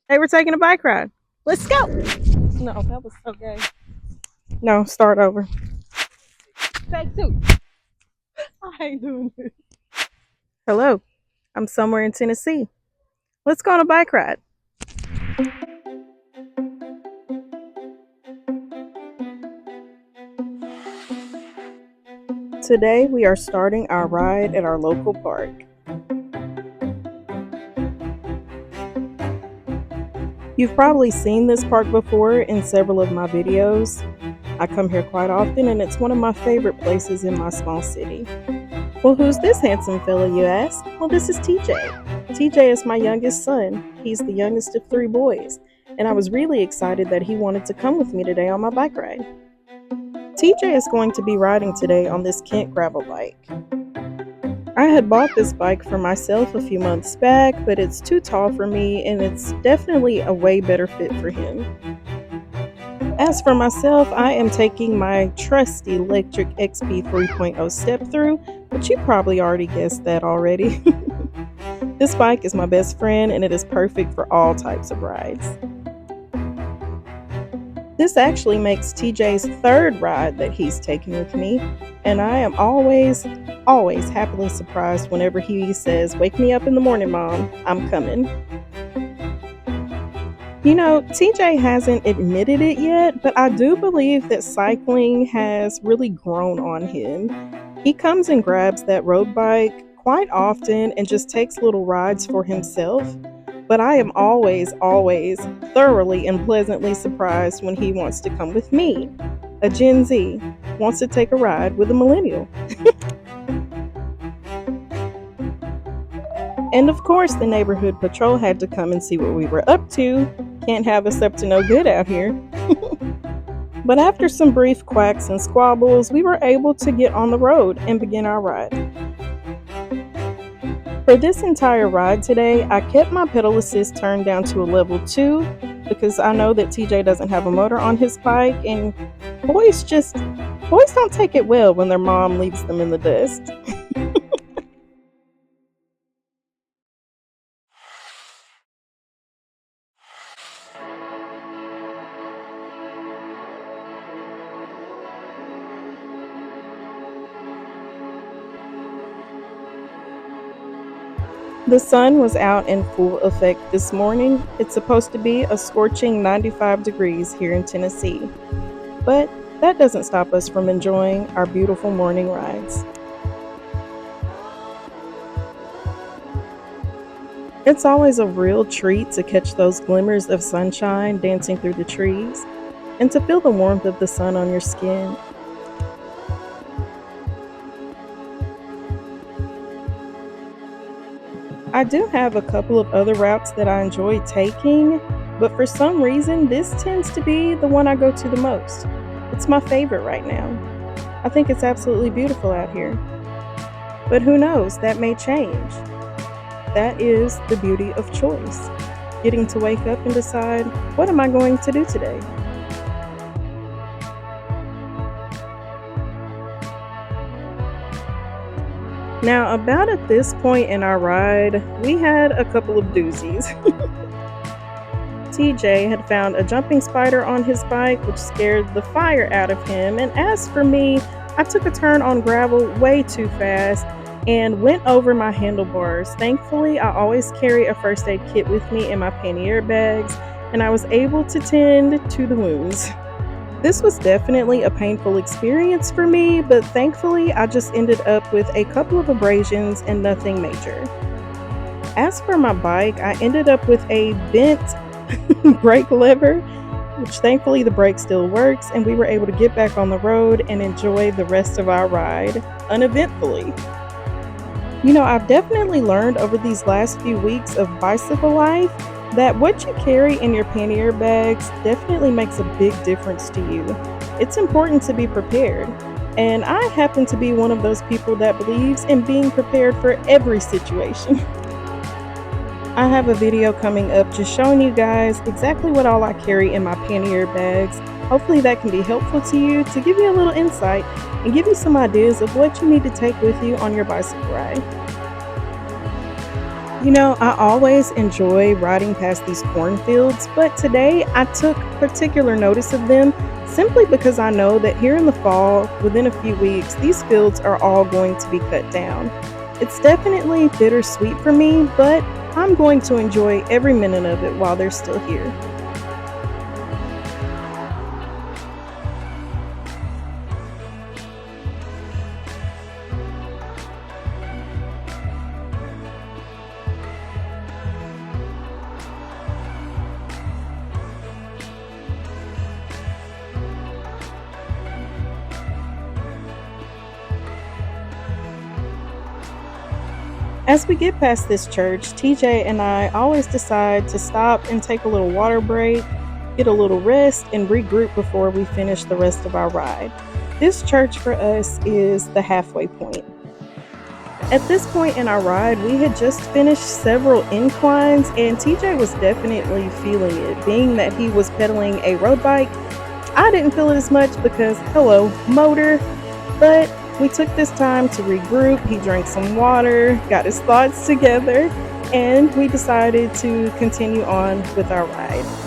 Hey, we're taking a bike ride. Let's go. No, that was so gay. No, start over. Take two. I hate doing this. Hello, I'm somewhere in Tennessee. Let's go on a bike ride. Today we are starting our ride at our local park. You've probably seen this park before in several of my videos. I come here quite often and it's one of my favorite places in my small city. Well, who's this handsome fella, you ask? Well, this is TJ. TJ is my youngest son. He's the youngest of three boys, and I was really excited that he wanted to come with me today on my bike ride. TJ is going to be riding today on this Kent gravel bike. I had bought this bike for myself a few months back, but it's too tall for me and it's definitely a way better fit for him. As for myself, I am taking my trusty Electric XP 3.0 step through, but you probably already guessed that already. This bike is my best friend and it is perfect for all types of rides. This actually makes TJ's third ride that he's taken with me, and I am always happily surprised whenever he says, "Wake me up in the morning, Mom, I'm coming." You know, TJ hasn't admitted it yet, but I do believe that cycling has really grown on him. He comes and grabs that road bike quite often and just takes little rides for himself. But I am always thoroughly and pleasantly surprised when he wants to come with me. A Gen Z wants to take a ride with a millennial. And of course, the neighborhood patrol had to come and see what we were up to. Can't have us up to no good out here. But after some brief quacks and squabbles, we were able to get on the road and begin our ride. For this entire ride today, I kept my pedal assist turned down to a level 2 because I know that TJ doesn't have a motor on his bike, and boys don't take it well when their mom leaves them in the dust. The sun was out in full effect this morning. It's supposed to be a scorching 95 degrees here in Tennessee. But that doesn't stop us from enjoying our beautiful morning rides. It's always a real treat to catch those glimmers of sunshine dancing through the trees and to feel the warmth of the sun on your skin. I do have a couple of other routes that I enjoy taking, but for some reason, this tends to be the one I go to the most. It's my favorite right now. I think it's absolutely beautiful out here. But who knows, that may change. That is the beauty of choice. Getting to wake up and decide, what am I going to do today? Now, about at this point in our ride, we had a couple of doozies. TJ had found a jumping spider on his bike, which scared the fire out of him. And as for me, I took a turn on gravel way too fast and went over my handlebars. Thankfully, I always carry a first aid kit with me in my pannier bags, and I was able to tend to the wounds. This was definitely a painful experience for me, but thankfully I just ended up with a couple of abrasions and nothing major. As for my bike, I ended up with a bent brake lever, which thankfully the brake still works, and we were able to get back on the road and enjoy the rest of our ride uneventfully. You know, I've definitely learned over these last few weeks of bicycle life that what you carry in your pannier bags definitely makes a big difference to you. It's important to be prepared, and I happen to be one of those people that believes in being prepared for every situation. I have a video coming up just showing you guys exactly what all I carry in my pannier bags. Hopefully that can be helpful to you to give you a little insight and give you some ideas of what you need to take with you on your bicycle ride. I always enjoy riding past these cornfields, but today I took particular notice of them simply because I know that here in the fall, within a few weeks, these fields are all going to be cut down. It's definitely bittersweet for me, but I'm going to enjoy every minute of it while they're still here. As we get past this church, TJ and I always decide to stop and take a little water break, get a little rest, and regroup before we finish the rest of our ride. This church for us is the halfway point. At this point in our ride, we had just finished several inclines, and TJ was definitely feeling it. Being that he was pedaling a road bike, I didn't feel it as much because, hello, motor, but we took this time to regroup. He drank some water, got his thoughts together, and we decided to continue on with our ride.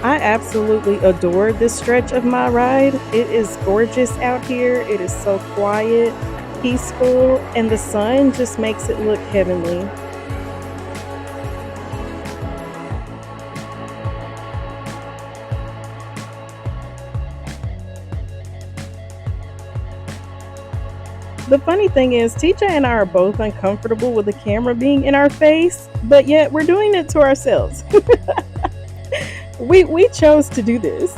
I absolutely adore this stretch of my ride. It is gorgeous out here. It is so quiet, peaceful, and the sun just makes it look heavenly. The funny thing is, TJ and I are both uncomfortable with the camera being in our face, but yet we're doing it to ourselves. We chose to do this.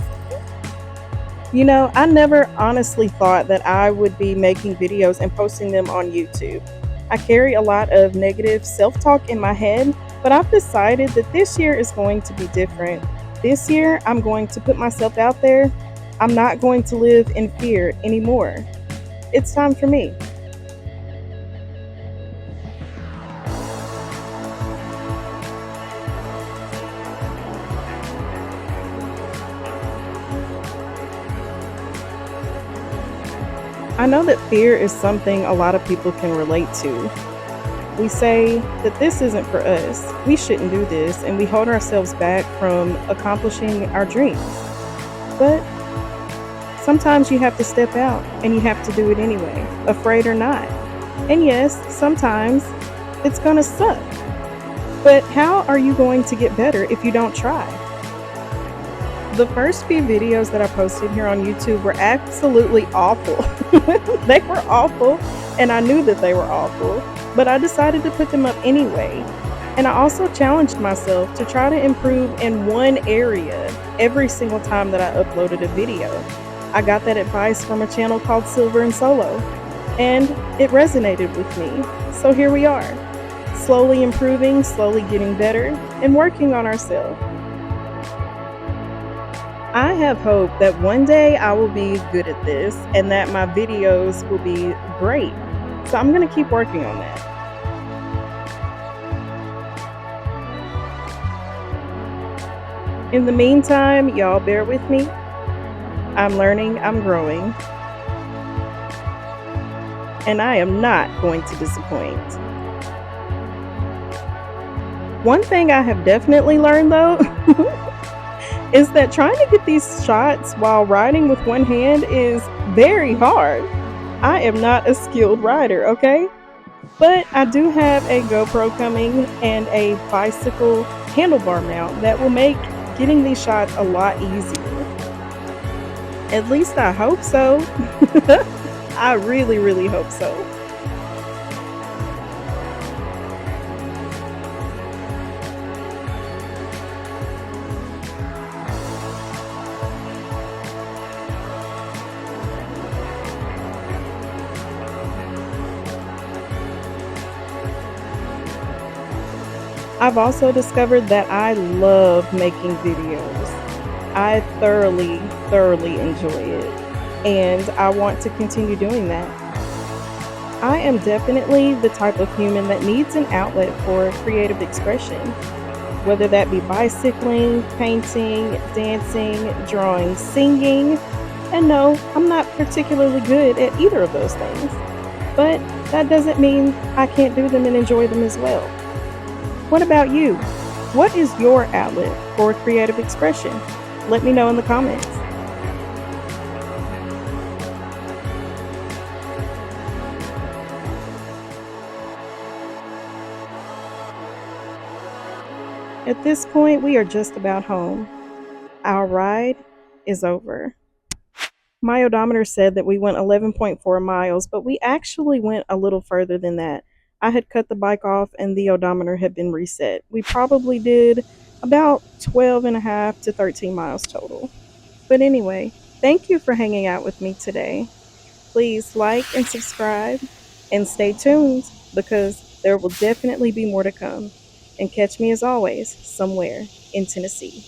I never honestly thought that I would be making videos and posting them on YouTube. I carry a lot of negative self talk in my head, but I've decided that this year is going to be different. This year, I'm going to put myself out there. I'm not going to live in fear anymore. It's time for me. I know that fear is something a lot of people can relate to. We say that this isn't for us, we shouldn't do this, and we hold ourselves back from accomplishing our dreams. But sometimes you have to step out and you have to do it anyway, afraid or not. And yes, sometimes it's gonna suck. But how are you going to get better if you don't try? The first few videos that I posted here on YouTube were absolutely awful. They were awful, and I knew that they were awful, but I decided to put them up anyway. And I also challenged myself to try to improve in one area every single time that I uploaded a video. I got that advice from a channel called Silver and Solo, and it resonated with me. So here we are, slowly improving, slowly getting better, and working on ourselves. I have hope that one day I will be good at this and that my videos will be great. So I'm going to keep working on that. In the meantime, y'all bear with me. I'm learning, I'm growing, and I am not going to disappoint. One thing I have definitely learned though is that trying to get these shots while riding with one hand is very hard. I am not a skilled rider, okay? But I do have a GoPro coming and a bicycle handlebar mount that will make getting these shots a lot easier. At least I hope so. I really, really hope so. I've also discovered that I love making videos. I thoroughly enjoy it, and I want to continue doing that. I am definitely the type of human that needs an outlet for creative expression, whether that be bicycling, painting, dancing, drawing, singing. And no, I'm not particularly good at either of those things, but that doesn't mean I can't do them and enjoy them as well. What about you? What is your outlet for creative expression? Let me know in the comments. At this point, we are just about home. Our ride is over. My odometer said that we went 11.4 miles, but we actually went a little further than that. I had cut the bike off and the odometer had been reset. We probably did about 12 and a half to 13 miles total. But anyway, thank you for hanging out with me today. Please like and subscribe and stay tuned because there will definitely be more to come. And catch me as always somewhere in Tennessee.